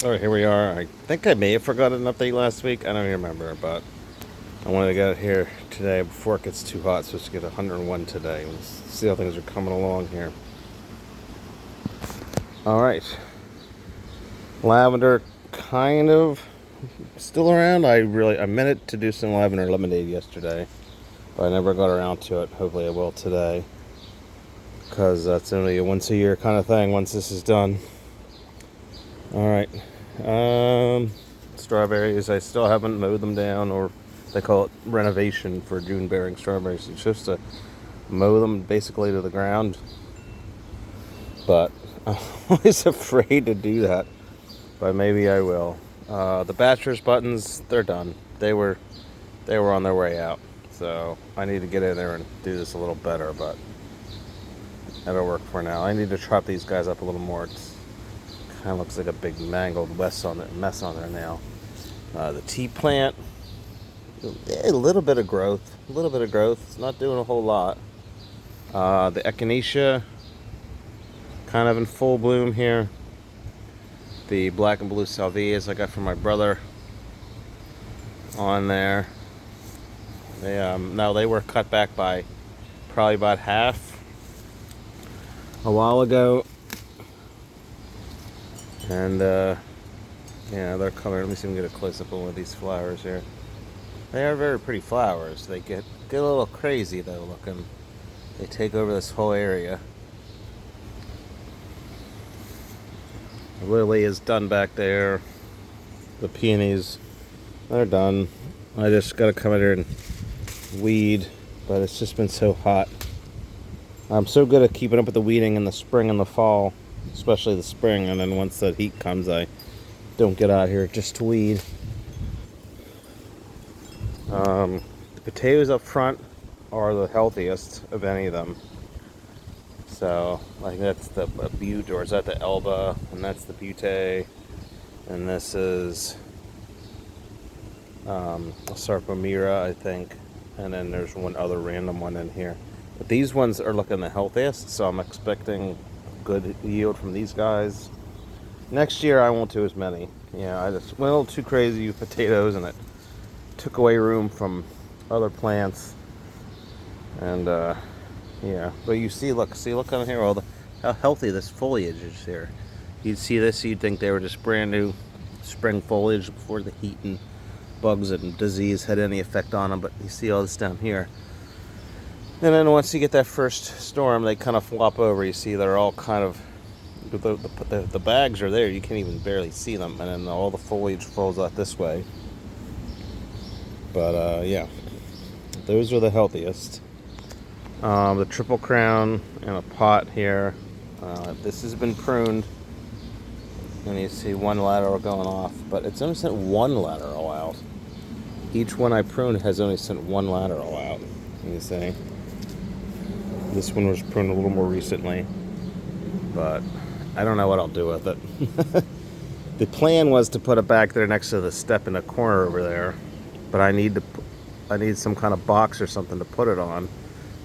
Alright, here we are. I think I may have forgotten an update last week. I don't even remember, but I wanted to get it here today before it gets too hot. It's supposed to get 101 today. Let's see how things are coming along here. Alright. Lavender kind of still around. I meant to do some lavender lemonade yesterday, but I never got around to it. Hopefully I will today, because that's only a once a year kind of thing once this is done. Alright. Strawberries, I still haven't mowed them down, or they call it renovation for June bearing strawberries. It's just to mow them basically to the ground. But I'm always afraid to do that. But maybe I will. The bachelor's buttons, they're done. They were on their way out. So I need to get in there and do this a little better, but that'll work for now. I need to chop these guys up a little more. It's kind of looks like a big mangled mess on there now. The tea plant, a little bit of growth. It's not doing a whole lot. The echinacea, kind of in full bloom here. The black and blue salvias I got from my brother on there. They were cut back by probably about half a while ago. And yeah, they're colored. Let me see if we can get a close up on one of these flowers here. They are very pretty flowers. They get a little crazy though looking. They take over this whole area. The lily is done back there. The peonies, they're done. I just gotta come in here and weed, but it's just been so hot. I'm so good at keeping up with the weeding in the spring and the fall, especially the spring, and then once the heat comes, I don't get out here just to weed. The potatoes up front are the healthiest of any of them. So I think that's the Butte, or is that the Elba? And that's the Butte. And this is a Sarpomira, I think. And then there's one other random one in here. But these ones are looking the healthiest, so I'm expecting good yield from these guys. Next year I won't do as many. Yeah, I just went a little too crazy with potatoes, and it took away room from other plants. And yeah, but you see, look on here, how healthy this foliage is here. You'd see this, you'd think they were just brand new spring foliage before the heat and bugs and disease had any effect on them. But you see all this down here, and then once you get that first storm, they kind of flop over. You see they're all kind of, the bags are there, you can't even barely see them, and then all the foliage falls out this way. But yeah, those are the healthiest. The triple crown in a pot here. This has been pruned, and you see one lateral going off, but it's only sent one lateral out. Each one I pruned has only sent one lateral out. You see, this one was pruned a little more recently, but I don't know what I'll do with it. The plan was to put it back there next to the step in the corner over there, but I need some kind of box or something to put it on,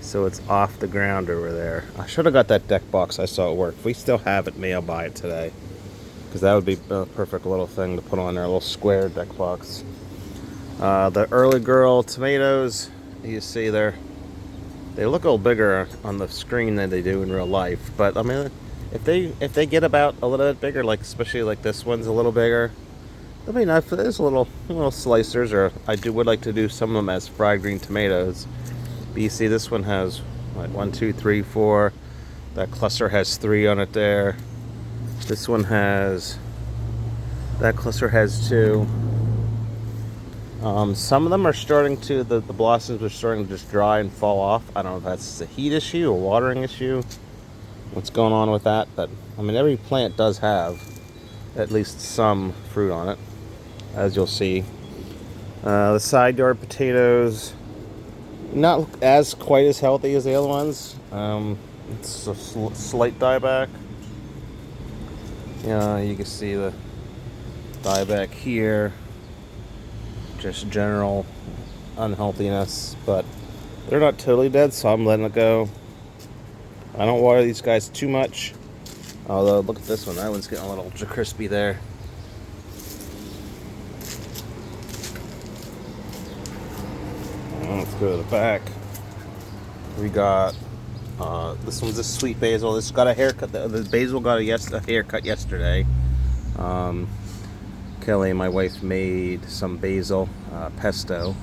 so it's off the ground over there. I should have got that deck box I saw at work. If we still have it, may I'll buy it today, because that would be a perfect little thing to put on there, a little square deck box. The early girl tomatoes, you see they look a little bigger on the screen than they do in real life, but I mean, if they get about a little bit bigger, like especially like this one's a little bigger, I mean, if there's little slicers, or would like to do some of them as fried green tomatoes. But you see, this one has like 1, 2, 3, 4. That cluster has 3 on it there. This one that cluster has 2. Some of them are starting to, the blossoms are starting to just dry and fall off. I don't know if that's a heat issue or watering issue, what's going on with that. But I mean, every plant does have at least some fruit on it, as you'll see. The side yard potatoes, not as quite as healthy as the other ones. It's a slight dieback. Yeah, you can see the dieback here. Just general unhealthiness, but they're not totally dead, so I'm letting it go. I don't water these guys too much. Although, look at this one. That one's getting a little crispy there. Let's go to the back. We got this one's a sweet basil. This got a haircut. The basil got a haircut yesterday. Kelly, my wife, made some basil pesto.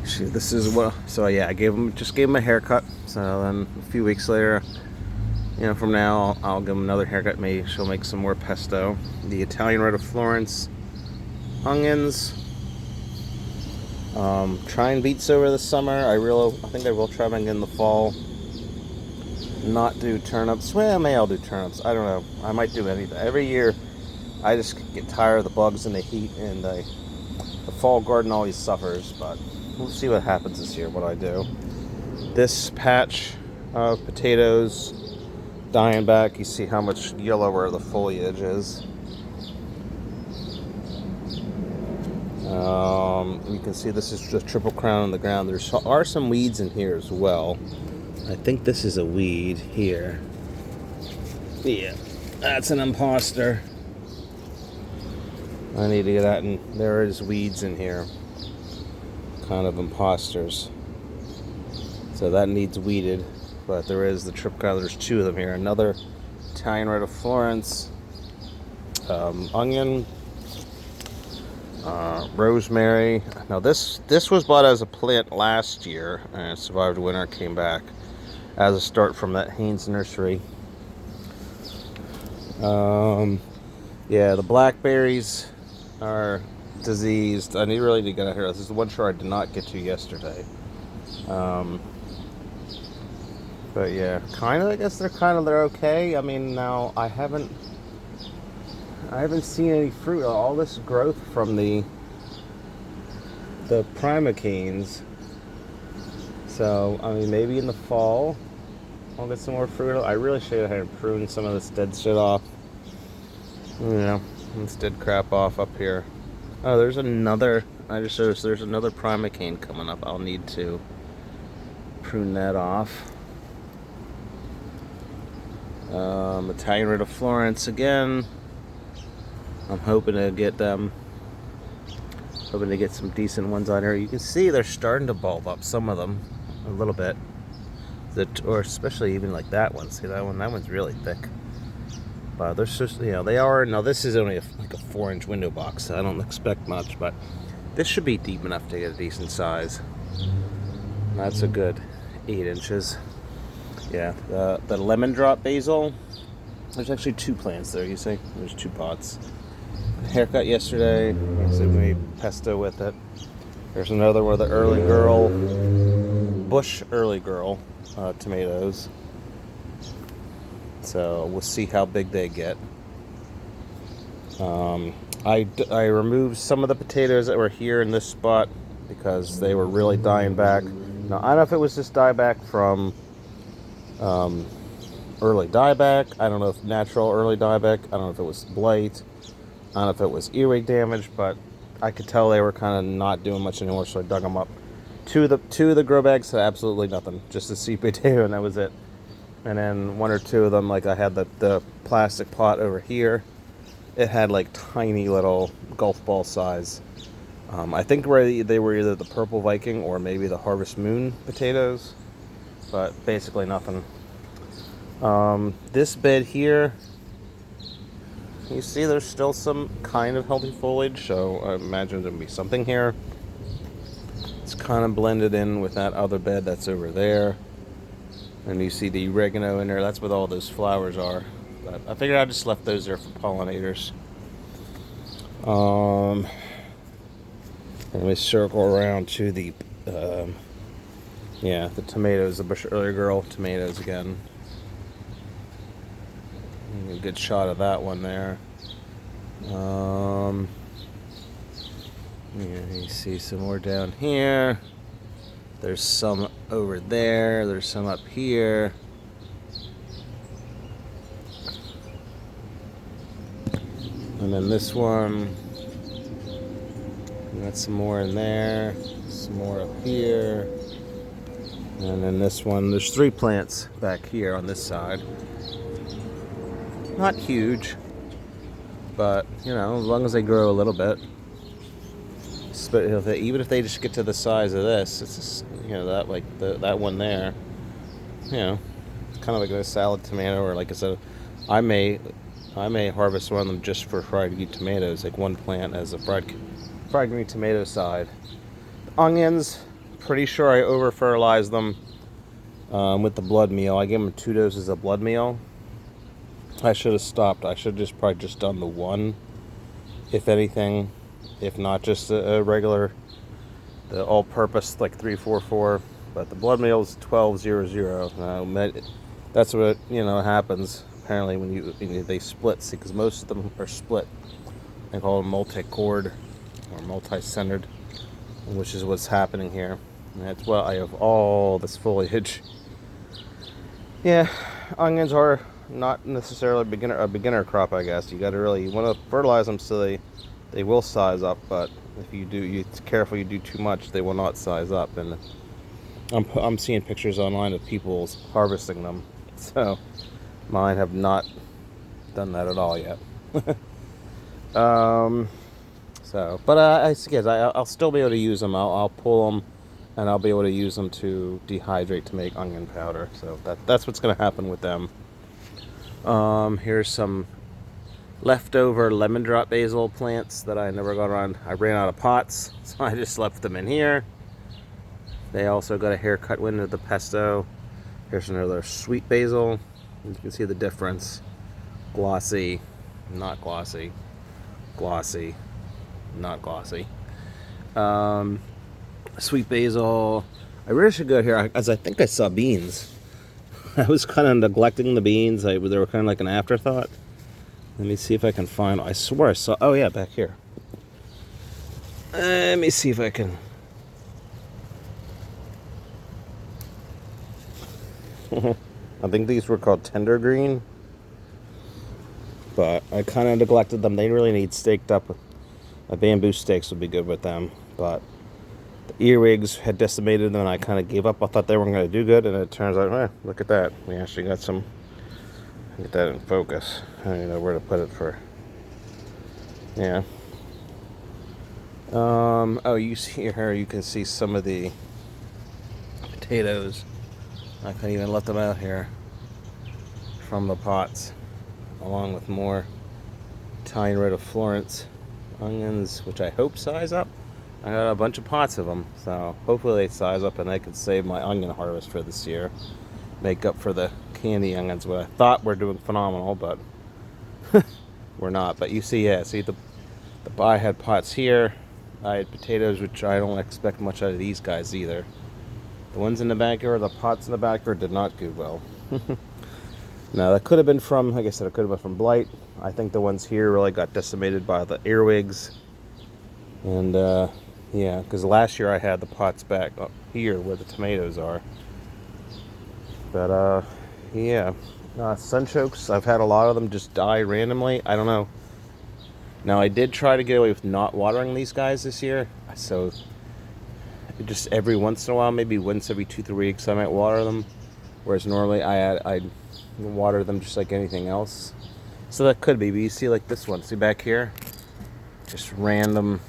This is what. So yeah, I just gave him a haircut. So then a few weeks later, from now I'll give him another haircut. Maybe she'll make some more pesto. The Italian Red of Florence, onions. Trying beets over the summer. I think I will try them again in the fall. Not do turnips. Well, maybe I'll do turnips. I don't know. I might do anything. Every year, I just get tired of the bugs and the heat, and the fall garden always suffers. But we'll see what happens this year. What I do. This patch of potatoes dying back. You see how much yellower the foliage is. You can see this is just triple crown on the ground. There are some weeds in here as well. I think this is a weed here. Yeah, that's an imposter. I need to get that, and there is weeds in here. Kind of imposters. So that needs weeded, but there is the triple crown. There's two of them here. Another Italian Red of Florence, onion, rosemary. Now this was bought as a plant last year and it survived winter. Came back as a start from that Haynes nursery. Yeah, the blackberries are diseased. I really need to get out here. This is the one sure I did not get to yesterday. But yeah, I guess they're okay. I mean, now I haven't seen any fruit. All this growth from the primocanes. So, I mean, maybe in the fall I'll get some more fruit. I really should have pruned some of this dead shit off. This dead crap off up here. Oh, there's another. I just noticed there's another primocane coming up. I'll need to prune that off. Italian Red of Florence again. I'm hoping to get them. Hoping to get some decent ones on here. You can see they're starting to bulb up, some of them, a little bit. Or especially even like that one. See that one? That one's really thick. But they're just, they are. Now this is only like a 4-inch window box, so I don't expect much. But this should be deep enough to get a decent size. That's a good 8 inches. Yeah, the lemon drop basil. There's actually 2 plants there. You see, there's 2 pots. Haircut yesterday. So we made pesto with it. There's another one of the Early Girl, Bush Early Girl tomatoes. So we'll see how big they get. I removed some of the potatoes that were here in this spot because they were really dying back. Now I don't know if it was just dieback from early dieback. I don't know if natural early dieback. I don't know if it was blight. I don't know if it was earwig damage, but I could tell they were kind of not doing much anymore, so I dug them up. Two of the grow bags had absolutely nothing, just a sweet potato, and that was it. And then 1 or 2 of them, like I had the plastic pot over here. It had like tiny little golf ball size. I think they were either the Purple Viking or maybe the Harvest Moon potatoes, but basically nothing. This bed here, you see there's still some kind of healthy foliage, so I imagine there'll be something here. It's kind of blended in with that other bed that's over there. And you see the oregano in there. That's what all those flowers are. But I figured I just left those there for pollinators. Let me circle around to the tomatoes, the Bush Early Girl tomatoes again. A good shot of that one there. You see some more down here. There's some over there. There's some up here. And then this one. Got some more in there. Some more up here. And then this one. There's 3 plants back here on this side. Not huge, but as long as they grow a little bit. Even if they just get to the size of this, it's just, that like that one there. It's kind of like a salad tomato, or like I said, I may harvest one of them just for fried green tomatoes, like one plant as a fried green tomato side. Onions, pretty sure I over fertilized them with the blood meal. I gave them 2 doses of blood meal. I should have stopped. I should have probably just done the one, if anything, if not just a regular, the all-purpose like 344. But the blood meal is 1200. That's what happens apparently when they split. See, because most of them are split. They call them multi-cord or multi-centered, which is what's happening here. And that's why I have all this foliage. Yeah, onions are not necessarily a beginner crop, I guess. You want to fertilize them so they will size up, but if it's careful you do too much, they will not size up. And I'm seeing pictures online of people harvesting them, so mine have not done that at all yet. But I guess I'll still be able to use them. I'll pull them, and I'll be able to use them to dehydrate to make onion powder. So that's what's going to happen with them. Here's some leftover lemon drop basil plants that I never got around. I ran out of pots, so I just left them in here. They also got a haircut into the pesto. Here's another sweet basil. You can see the difference. Glossy, not glossy. Glossy, not glossy. Sweet basil. I really should go here, as I think I saw beans. I was kind of neglecting the beans. They were kind of like an afterthought. Let me see if I can find. I swear I saw. Oh yeah, back here. Let me see if I can. I think these were called tender green, but I kind of neglected them. They really need staked up. Bamboo stakes would be good with them, but the earwigs had decimated them, and I kind of gave up. I thought they weren't going to do good, and it turns out, look at that. We actually got some. Get that in focus. I don't even know where to put it for. Yeah. Oh, you see here. You can see some of the potatoes. I couldn't even let them out here from the pots, along with more Italian Red of Florence onions, which I hope size up. I got a bunch of pots of them, so hopefully they size up and I can save my onion harvest for this year. Make up for the candy onions, what I thought were doing phenomenal, but we're not. But you see, I had pots here. I had potatoes, which I don't expect much out of these guys either. The ones in the backyard, the pots in the backyard did not do well. Now, that could have been from, like I said, it could have been from blight. I think the ones here really got decimated by the earwigs. And, yeah, because last year I had the pots back up here where the tomatoes are. But, yeah. Sunchokes, I've had a lot of them just die randomly. I don't know. Now, I did try to get away with not watering these guys this year. So, just every once in a while, maybe once every 2-3 weeks, I might water them. Whereas normally I water them just like anything else. So that could be. But you see like this one. See back here? Just random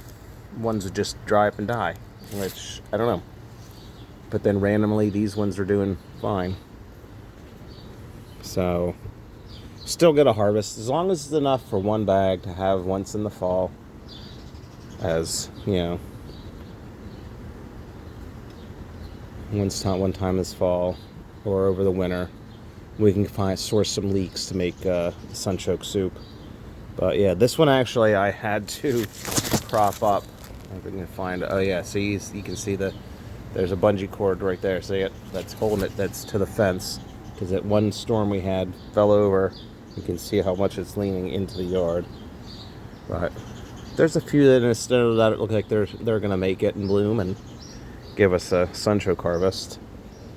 ones would just dry up and die. Which, I don't know. But then randomly, these ones are doing fine. So, still get a harvest. As long as it's enough for one bag to have once in the fall. As, one time this fall or over the winter, we can source some leeks to make sunchoke soup. But yeah, this one actually I had to prop up. If we can find. Oh yeah, see, you can see there's a bungee cord right there. So yeah, that's holding it. That's to the fence because that one storm we had fell over. You can see how much it's leaning into the yard. But there's a few that instead of that, it look like they're gonna make it and bloom and give us a sunchoke harvest.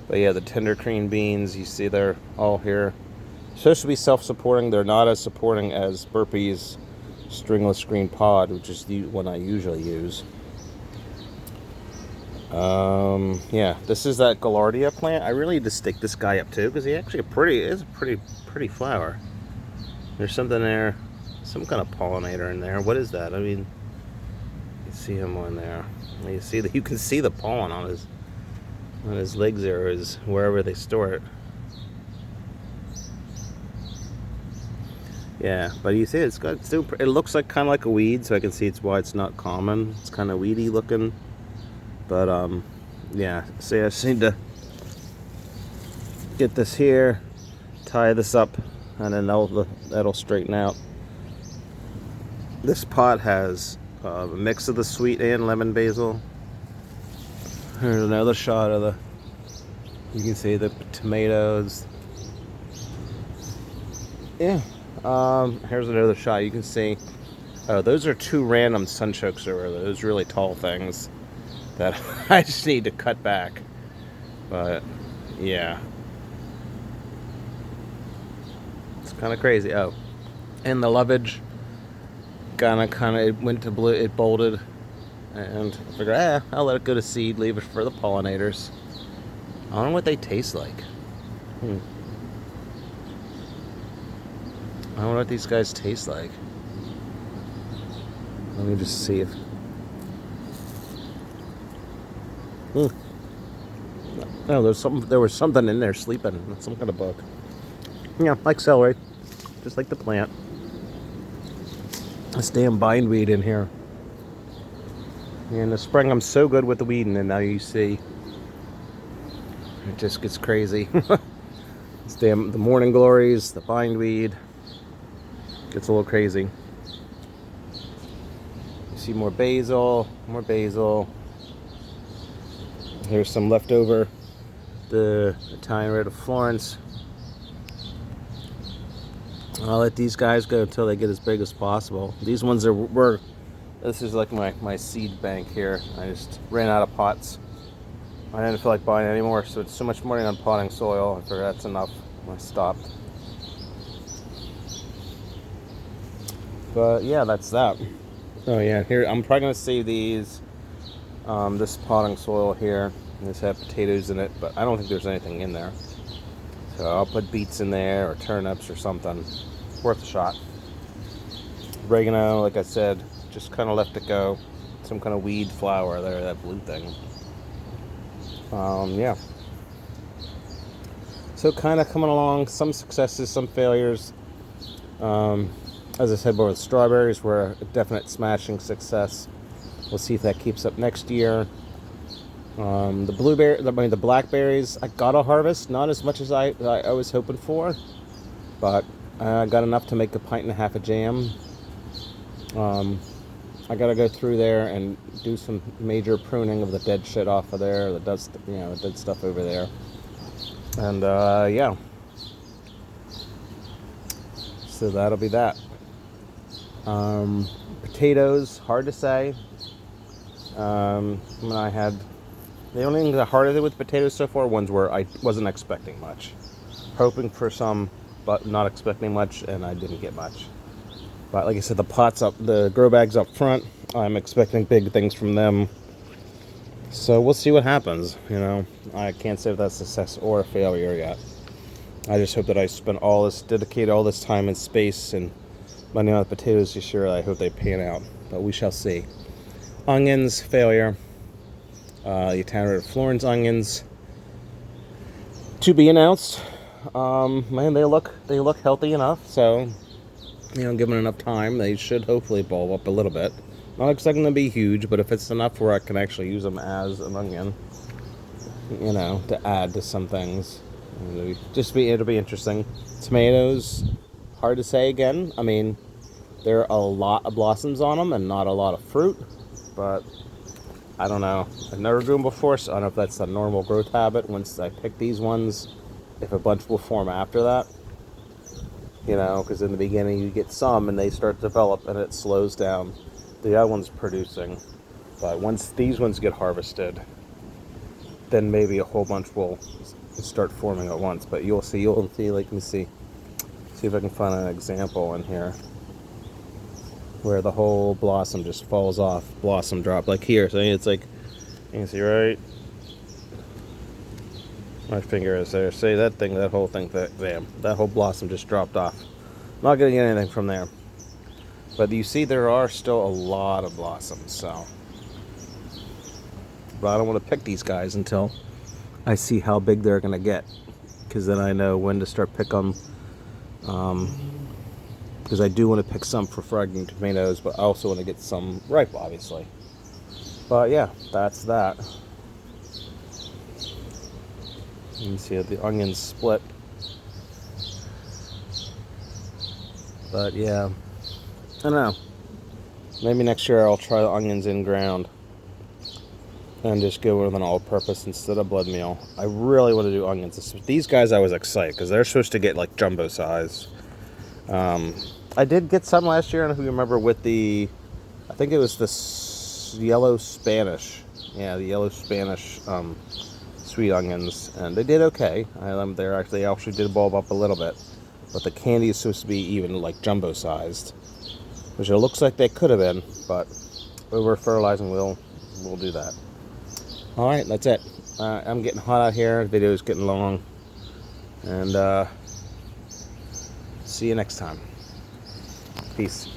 But yeah, the tender green beans, you see they're all here. Supposed to be self-supporting. They're not as supporting as Burpee's stringless green pod, which is the one I usually use. Yeah, this is that Gaillardia plant. I really need to stick this guy up too, because he actually is a pretty flower. There's something there, some kind of pollinator in there. What is that? I mean, see him on there. You see that, you can see the pollen on his legs there, is wherever they store it. Yeah, but you see it's got still, it looks like kind of like a weed, so I can see it's why it's not common. It's kind of weedy looking, but yeah. See, I just need to get this here, tie this up, and then that'll straighten out. This pot has a mix of the sweet and lemon basil. Here's another shot of the, you can see the tomatoes. Yeah. Here's another shot. You can see, oh, those are two random sunchokes over there. Those really tall things that I just need to cut back. But yeah, it's kind of crazy. Oh, and the lovage kind of it went to blue. It bolted, and I figured, I'll let it go to seed. Leave it for the pollinators. I don't know what they taste like. I don't know what these guys taste like. Let me just see if... Oh, there was something in there sleeping. Some kind of bug. Yeah, like celery. Just like the plant. This damn bindweed in here. In the spring I'm so good with the weeding, and now you see it just gets crazy. This damn, the morning glories, the bindweed. Gets a little crazy. You see more basil, more basil. Here's some leftover, the Italian Red of Florence. I'll let these guys go until they get as big as possible. These ones were this is like my seed bank here. I just ran out of pots. I didn't feel like buying any more, so it's so much money on potting soil. I figured that's enough. I stopped. But yeah, that's that. Oh yeah, here I'm probably gonna save these. This potting soil here. This have potatoes in it, but I don't think there's anything in there. So I'll put beets in there or turnips or something. Worth a shot. Oregano, like I said, just kind of left it go. Some kind of weed flower there, that blue thing. Yeah. So kind of coming along. Some successes, some failures. As I said, both strawberries were a definite smashing success. We'll see if that keeps up next year. The blackberries, I got a harvest, not as much as I was hoping for, but I got enough to make a pint and a half of jam. I gotta go through there and do some major pruning of the dead shit off of there, the dust, the dead stuff over there, and yeah. So that'll be that. Potatoes, hard to say. I had the only thing that harder with potatoes so far, ones where I wasn't expecting much, hoping for some, but not expecting much, and I didn't get much. But like I said, the grow bags up front, I'm expecting big things from them. So we'll see what happens. I can't say if that's a success or a failure yet. I just hope that I dedicate all this time and space and money on the potatoes this year. I hope they pan out, but we shall see. Onions, failure. The Italian Red Florence onions to be announced. Man, they look healthy enough, so given enough time, they should hopefully bulb up a little bit. Not expecting them to be huge, but if it's enough where I can actually use them as an onion, to add to some things, it'll be interesting. Tomatoes, hard to say again. I mean, there are a lot of blossoms on them and not a lot of fruit, but I don't know. I've never grew them before, so I don't know if that's a normal growth habit. Once I pick these ones, if a bunch will form after that, because in the beginning you get some and they start to develop and it slows down the other ones producing. But once these ones get harvested, then maybe a whole bunch will start forming at once. But you'll see, let me see if I can find an example in here where the whole blossom just falls off, blossom drop, like here. So it's like, you can see right, my finger is there. See that whole thing, bam, that whole blossom just dropped off. Not getting anything from there. But you see there are still a lot of blossoms, so but I don't want to pick these guys until I see how big they're going to get, because then I know when to start picking them. Because I do want to pick some for fried tomatoes, but I also want to get some ripe, obviously. But yeah, that's that. You can see the onions split. But yeah, I don't know. Maybe next year I'll try the onions in ground and just go with an all-purpose instead of blood meal. I really want to do onions. These guys I was excited because they're supposed to get like jumbo size. I did get some last year, I don't know if you remember, with the, I think it was the yellow Spanish. Yeah, the yellow Spanish sweet onions, and they did okay. They actually did bulb up a little bit, but the candy is supposed to be even like jumbo sized, which it looks like they could have been, but over fertilizing we'll do that. All right, that's it. I'm getting hot out here. The video is getting long, and see you next time. Peace.